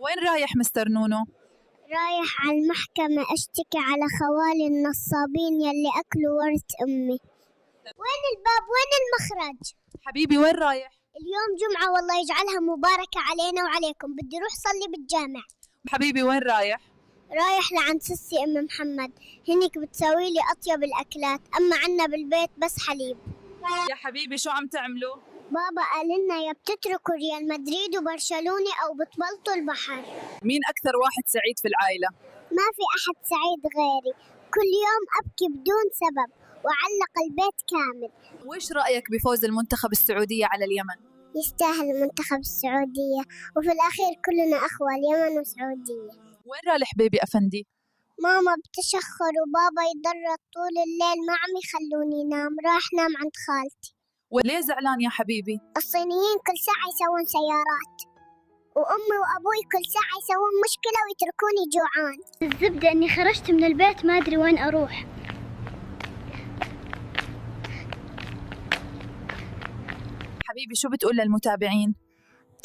وين رايح مستر نونو؟ رايح على المحكمة أشتكي على خوالي النصابين يلي أكلوا ورث أمي. وين الباب؟ وين المخرج؟ حبيبي وين رايح؟ اليوم جمعة والله يجعلها مباركة علينا وعليكم، بدي روح صلي بالجامع. حبيبي وين رايح؟ رايح لعند سسي أم محمد، هنيك بتسوي لي أطيب الأكلات، أما عنا بالبيت بس حليب. يا حبيبي شو عم تعملوا؟ بابا قال لنا يا بتتركوا ريال مدريد وبرشلونة أو بتبلطوا البحر. مين أكثر واحد سعيد في العائلة؟ ما في أحد سعيد غيري، كل يوم أبكي بدون سبب وعلق البيت كامل. وإيش رأيك بفوز المنتخب السعودية على اليمن؟ يستاهل المنتخب السعودية، وفي الأخير كلنا أخوة، اليمن وسعودية. وين رالح بيبي أفندي؟ ماما بتشخر وبابا يضرط طول الليل ما عم يخلوني نام، راح نام عند خالتي. وليه زعلان يا حبيبي؟ الصينيين كل ساعة يسوون سيارات، وأمي وأبوي كل ساعة يسوون مشكلة ويتركوني جوعان. الزبدة إني خرجت من البيت ما أدري وين أروح. حبيبي شو بتقول للمتابعين؟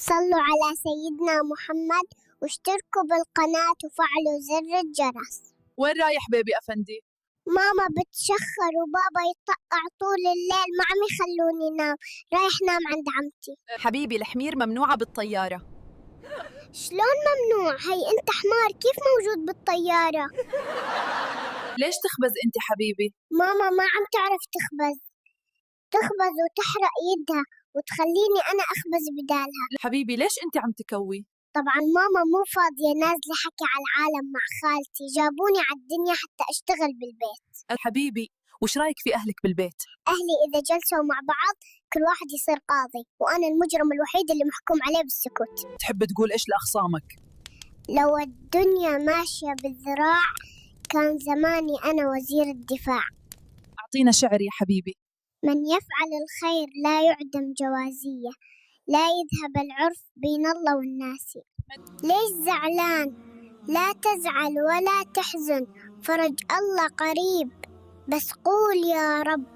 صلوا على سيدنا محمد واشتركوا بالقناة وفعلوا زر الجرس. وين رايح بيبي أفندي؟ ماما بتشخر وبابا يطقع طول الليل ما عم يخلوني نام، رايح نام عند عمتي. حبيبي الحمير ممنوعة بالطيارة. شلون ممنوع؟ هي انت حمار كيف موجود بالطيارة؟ ليش تخبز أنت حبيبي؟ ماما ما عم تعرف تخبز وتحرق يدها وتخليني أنا أخبز بدالها. حبيبي ليش أنت عم تكوي؟ طبعا ماما مو فاضية، نازلة حكي على العالم مع خالتي، جابوني على الدنيا حتى أشتغل بالبيت. حبيبي وش رايك في أهلك بالبيت؟ أهلي إذا جلسوا مع بعض كل واحد يصير قاضي، وأنا المجرم الوحيد اللي محكوم عليه بالسكوت. تحب تقول إيش لأخصامك؟ لو الدنيا ماشية بالذراع كان زماني أنا وزير الدفاع. أعطينا شعر يا حبيبي. من يفعل الخير لا يعدم جوازية، لا يذهب العرف بين الله والناس. ليش زعلان؟ لا تزعل ولا تحزن، فرج الله قريب، بس قول يا رب